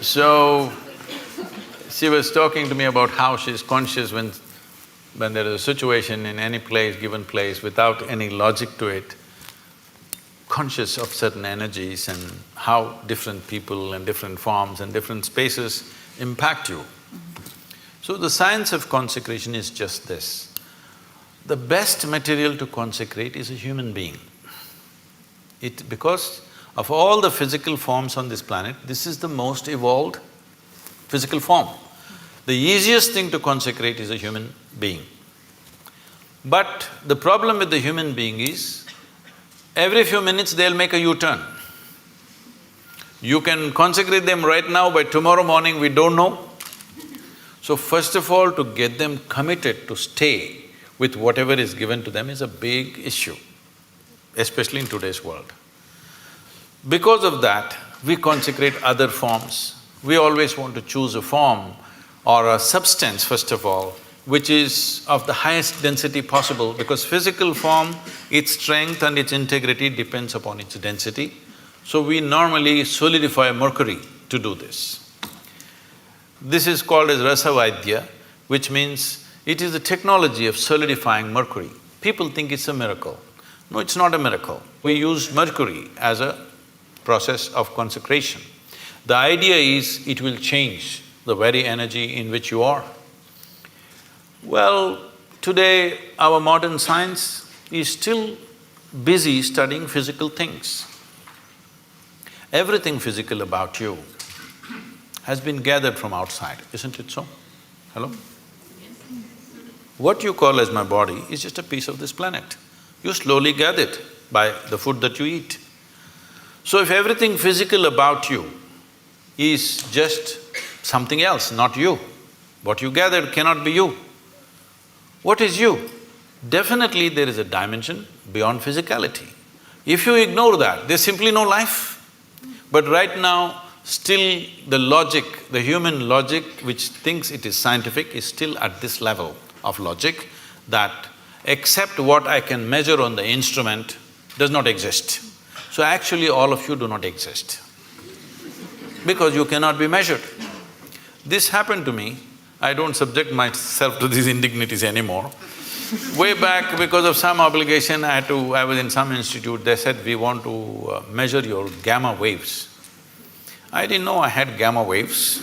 So, she was talking to me about how she's conscious when there is a situation in any place, given place, without any logic to it, conscious of certain energies and how different people and different forms and different spaces impact you. So the science of consecration is just this. The best material to consecrate is a human being. Because of all the physical forms on this planet, this is the most evolved physical form. The easiest thing to consecrate is a human being. But the problem with the human being is, every few minutes they'll make a U-turn. You can consecrate them right now, by tomorrow morning we don't know. So first of all, to get them committed to stay with whatever is given to them is a big issue, especially in today's world. Because of that, we consecrate other forms. We always want to choose a form or a substance, first of all, which is of the highest density possible, because physical form, its strength and its integrity depends upon its density. So we normally solidify mercury to do this. This is called as Rasavaidya, which means it is the technology of solidifying mercury. People think it's a miracle. No, it's not a miracle. We use mercury as a process of consecration. The idea is it will change the very energy in which you are. Well, today our modern science is still busy studying physical things. Everything physical about you has been gathered from outside, isn't it so? Hello? What you call as my body is just a piece of this planet. You slowly gather it by the food that you eat. So if everything physical about you is just something else, not you, what you gathered cannot be you. What is you? Definitely there is a dimension beyond physicality. If you ignore that, there's simply no life. But right now, still the logic, the human logic which thinks it is scientific is still at this level of logic that except what I can measure on the instrument does not exist. So actually all of you do not exist because you cannot be measured. This happened to me. I don't subject myself to these indignities anymore. Way back, because of some obligation, I was in some institute, they said, we want to measure your gamma waves. I didn't know I had gamma waves.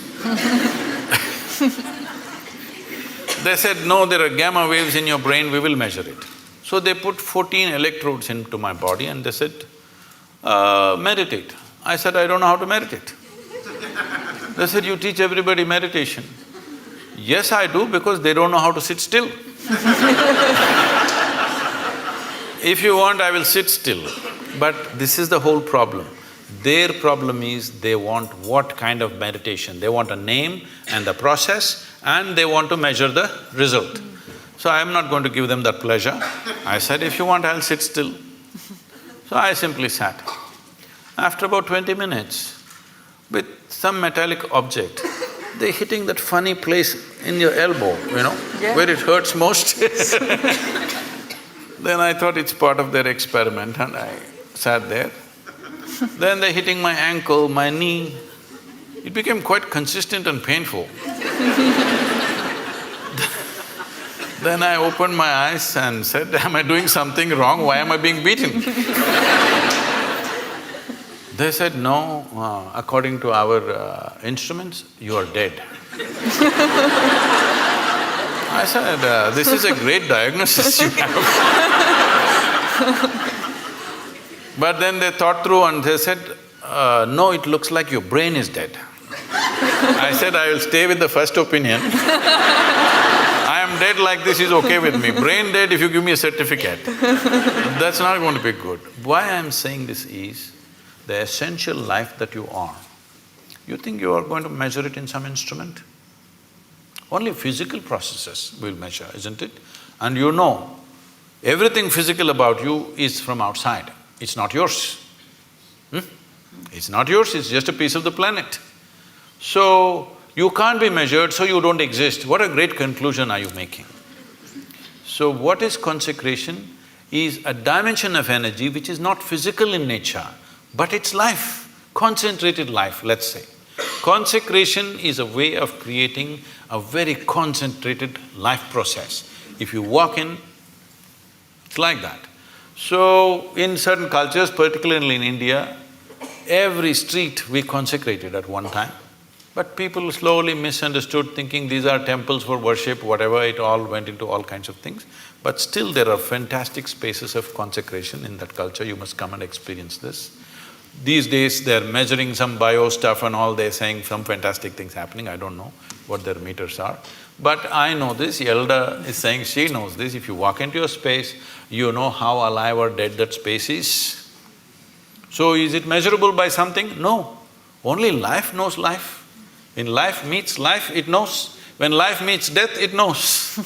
They said, no, there are gamma waves in your brain, we will measure it. So they put 14 electrodes into my body and they said, meditate. I said, I don't know how to meditate. They said, you teach everybody meditation. Yes, I do, because they don't know how to sit still. If you want, I will sit still. But this is the whole problem. Their problem is they want what kind of meditation? They want a name and the process and they want to measure the result. So I am not going to give them that pleasure. I said, if you want, I'll sit still. So I simply sat. After about 20 minutes, with some metallic object, they're hitting that funny place in your elbow, you know, where it hurts most. Then I thought it's part of their experiment and I sat there. Then they're hitting my ankle, my knee. It became quite consistent and painful. Then I opened my eyes and said, am I doing something wrong? Why am I being beaten? They said, no, according to our instruments, you are dead. I said, this is a great diagnosis you have. But then they thought through and they said, no, it looks like your brain is dead. I said, I will stay with the first opinion. I am dead like this is okay with me. Brain dead if you give me a certificate. That's not going to be good. Why I am saying this is, the essential life that you are, you think you are going to measure it in some instrument? Only physical processes will measure, isn't it? And you know, everything physical about you is from outside, it's not yours. It's not yours, it's just a piece of the planet. So, you can't be measured, so you don't exist. What a great conclusion are you making? So what is consecration? Is a dimension of energy which is not physical in nature, but it's life, concentrated life, let's say. Consecration is a way of creating a very concentrated life process. If you walk in, it's like that. So, in certain cultures, particularly in India, every street we consecrated at one time. But people slowly misunderstood, thinking these are temples for worship, whatever, it all went into all kinds of things. But still there are fantastic spaces of consecration in that culture, you must come and experience this. These days they're measuring some bio stuff and all, they're saying some fantastic things happening, I don't know what their meters are. But I know this, Yalda is saying she knows this, if you walk into a space, you know how alive or dead that space is. So is it measurable by something? No, only life knows life. When life meets life, it knows. When life meets death, it knows.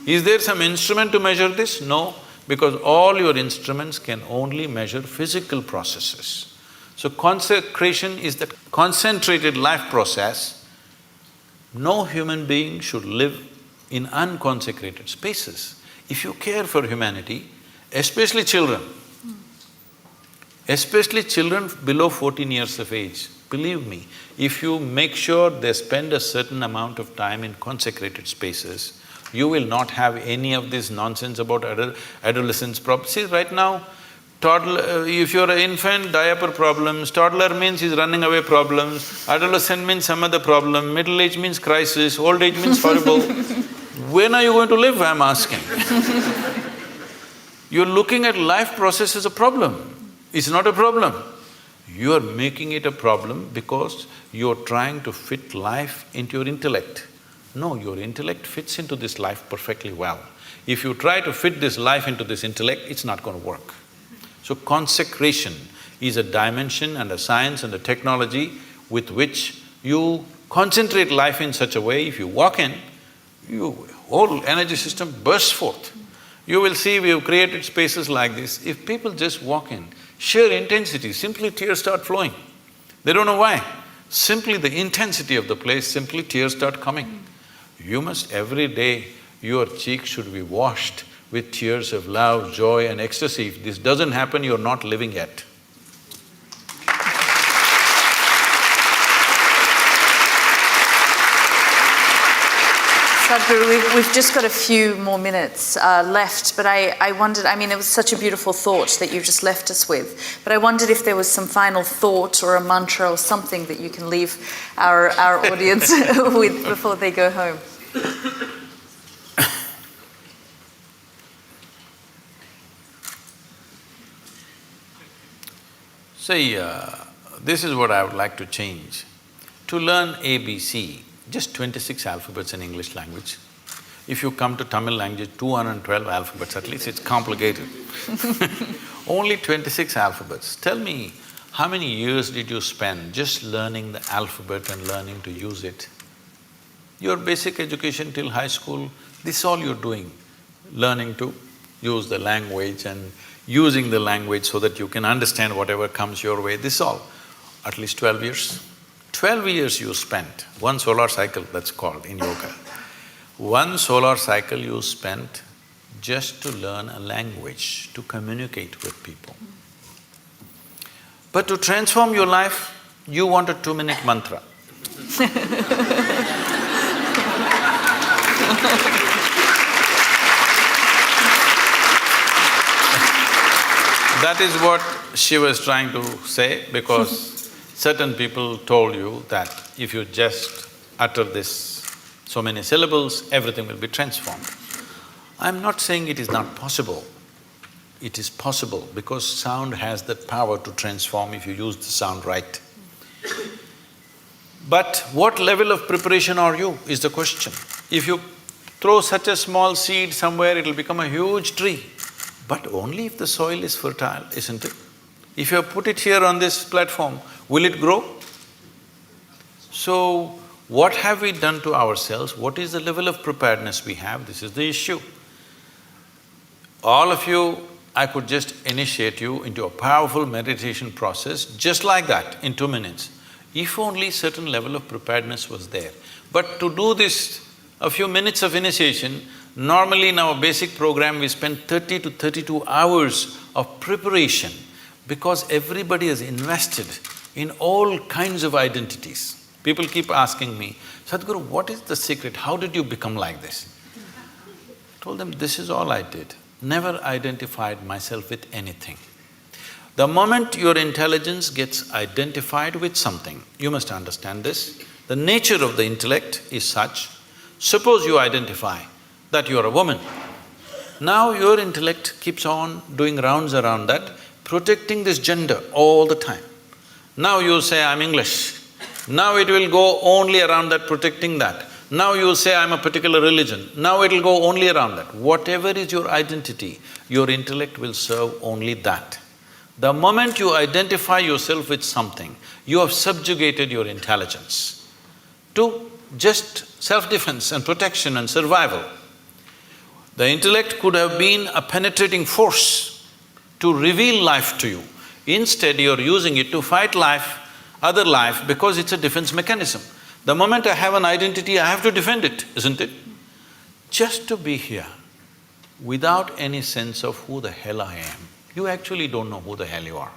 Is there some instrument to measure this? No, because all your instruments can only measure physical processes. So consecration is the concentrated life process. No human being should live in unconsecrated spaces. If you care for humanity, especially children below 14 years of age, believe me, if you make sure they spend a certain amount of time in consecrated spaces, you will not have any of this nonsense about adolescence problems. See, right now, toddler… if you're an infant, diaper problems, toddler means he's running away problems, adolescent means some other problem, middle age means crisis, old age means horrible. When are you going to live, I'm asking? You're looking at life process as a problem. It's not a problem. You're making it a problem because you're trying to fit life into your intellect. No, your intellect fits into this life perfectly well. If you try to fit this life into this intellect, it's not going to work. So consecration is a dimension and a science and a technology with which you concentrate life in such a way, if you walk in, your whole energy system bursts forth. You will see we have created spaces like this. If people just walk in, sheer intensity, simply tears start flowing. They don't know why. Simply the intensity of the place, simply tears start coming. You must every day, your cheeks should be washed with tears of love, joy and ecstasy. If this doesn't happen, you're not living yet. Sadhguru, we've just got a few more minutes left, but I wondered, I mean, it was such a beautiful thought that you've just left us with, but I wondered if there was some final thought or a mantra or something that you can leave our audience with before they go home. See, this is what I would like to change. To learn ABC, just 26 alphabets in English language. If you come to Tamil language, 212 alphabets at least, it's complicated. Only 26 alphabets. Tell me, how many years did you spend just learning the alphabet and learning to use it? Your basic education till high school, this is all you're doing, learning to use the language and using the language so that you can understand whatever comes your way, this is all. At least 12 years. 12 years you spent, one solar cycle that's called in yoga. One solar cycle you spent just to learn a language, to communicate with people. But to transform your life, you want a 2-minute mantra. That is what she was trying to say, because certain people told you that if you just utter this so many syllables, everything will be transformed. I'm not saying it is not possible. It is possible because sound has that power to transform if you use the sound right. But what level of preparation are you is the question. If you throw such a small seed somewhere, it'll become a huge tree. But only if the soil is fertile, isn't it? If you have put it here on this platform, will it grow? So, What have we done to ourselves? What is the level of preparedness we have? This is the issue. All of you, I could just initiate you into a powerful meditation process just like that in 2 minutes, if only certain level of preparedness was there. But to do this, a few minutes of initiation, normally in our basic program we spend 30 to 32 hours of preparation because everybody has invested in all kinds of identities. People keep asking me, Sadhguru, what is the secret? How did you become like this? I told them, this is all I did. Never identified myself with anything. The moment your intelligence gets identified with something, you must understand this, the nature of the intellect is such, suppose you identify that you are a woman. Now your intellect keeps on doing rounds around that, protecting this gender all the time. Now you say, I'm English. Now it will go only around that, protecting that. Now you say, I'm a particular religion. Now it'll go only around that. Whatever is your identity, your intellect will serve only that. The moment you identify yourself with something, you have subjugated your intelligence to just self-defense and protection and survival. The intellect could have been a penetrating force to reveal life to you. Instead, you're using it to fight life, other life, because it's a defense mechanism. The moment I have an identity, I have to defend it, isn't it? Just to be here, without any sense of who the hell I am, you actually don't know who the hell you are.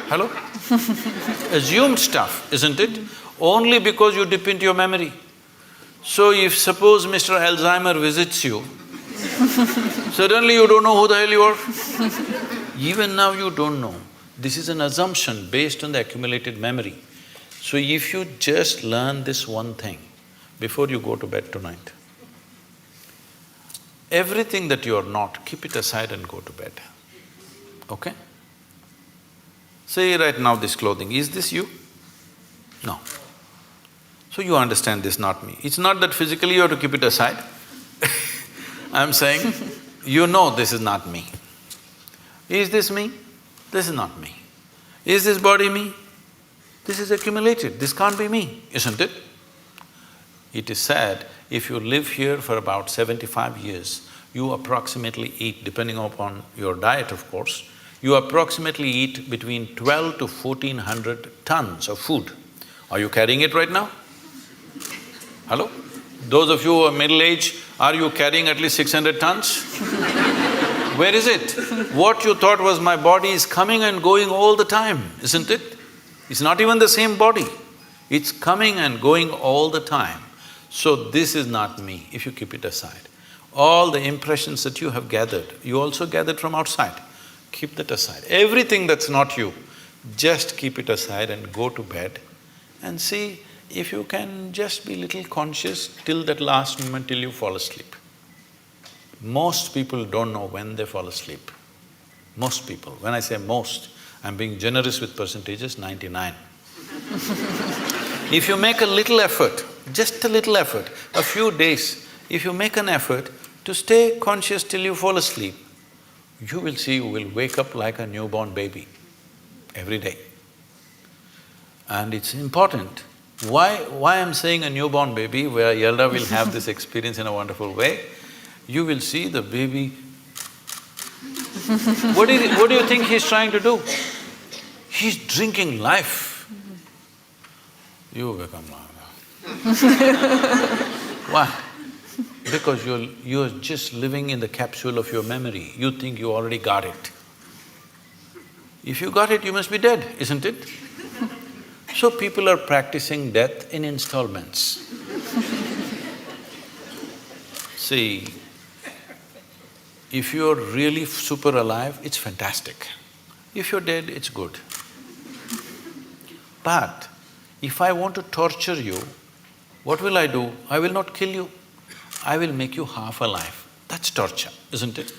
Hello? Assumed stuff, isn't it? Only because you dip into your memory. So if suppose Mr. Alzheimer visits you, suddenly you don't know who the hell you are. Even now you don't know. This is an assumption based on the accumulated memory. So if you just learn this one thing before you go to bed tonight, everything that you are not, keep it aside and go to bed, okay? Say right now this clothing, is this you? No. So you understand this, not me. It's not that physically you have to keep it aside. I'm saying, you know this is not me. Is this me? This is not me. Is this body me? This is accumulated, this can't be me, isn't it? It is said, if you live here for about 75 years, you approximately eat, depending upon your diet of course, you approximately eat between 12 to 1400 tons of food. Are you carrying it right now? Hello? Those of you who are middle-aged, are you carrying at least 600 tons? Where is it? What you thought was my body is coming and going all the time, isn't it? It's not even the same body. It's coming and going all the time. So this is not me, if you keep it aside. All the impressions that you have gathered, you also gathered from outside. Keep that aside. Everything that's not you, just keep it aside and go to bed and see if you can just be little conscious till that last moment till you fall asleep. Most people don't know when they fall asleep. Most people. When I say most, I'm being generous with percentages, 99. If you make a little effort, just a little effort, a few days, if you make an effort to stay conscious till you fall asleep, you will see you will wake up like a newborn baby every day. And it's important. Why I'm saying a newborn baby, where Yalda will have this experience in a wonderful way, you will see the baby. What do you think he's trying to do? He's drinking life. You become like that. Why? Because you're just living in the capsule of your memory. You think you already got it. If you got it, you must be dead, isn't it? So people are practicing death in installments. See, if you're really super alive, it's fantastic. If you're dead, it's good. But if I want to torture you, what will I do? I will not kill you. I will make you half alive. That's torture, isn't it?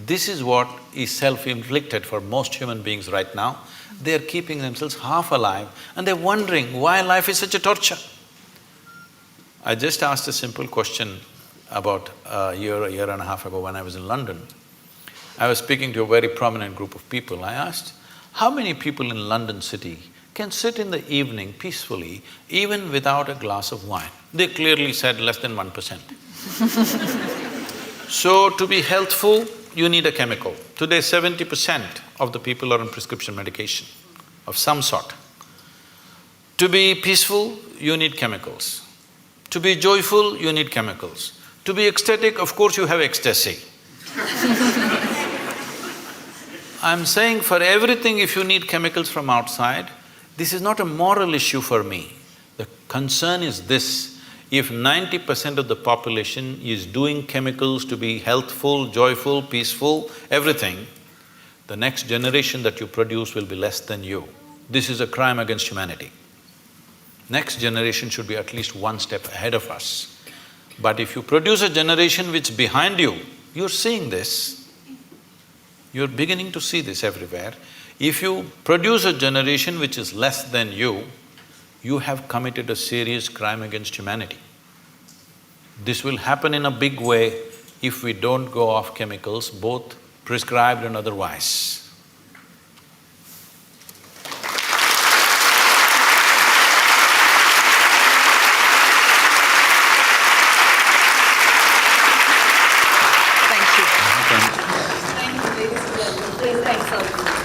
This is what is self-inflicted for most human beings right now. They're keeping themselves half alive and they're wondering why life is such a torture. I just asked a simple question about a year and a half ago when I was in London. I was speaking to a very prominent group of people. I asked, how many people in London city can sit in the evening peacefully, even without a glass of wine. They clearly said less than 1%. So, to be healthful, you need a chemical. Today, 70% of the people are on prescription medication of some sort. To be peaceful, you need chemicals. To be joyful, you need chemicals. To be ecstatic, of course you have ecstasy. I'm saying for everything, if you need chemicals from outside, this is not a moral issue for me. The concern is this: if 90% of the population is doing chemicals to be healthful, joyful, peaceful, everything, the next generation that you produce will be less than you. This is a crime against humanity. Next generation should be at least one step ahead of us. But if you produce a generation which is behind you, you're seeing this. You're beginning to see this everywhere. If you produce a generation which is less than you have committed a serious crime against humanity. This will happen in a big way if we don't go off chemicals, both prescribed and otherwise. Thank you, ladies and gentlemen. Please thank Sadhguru.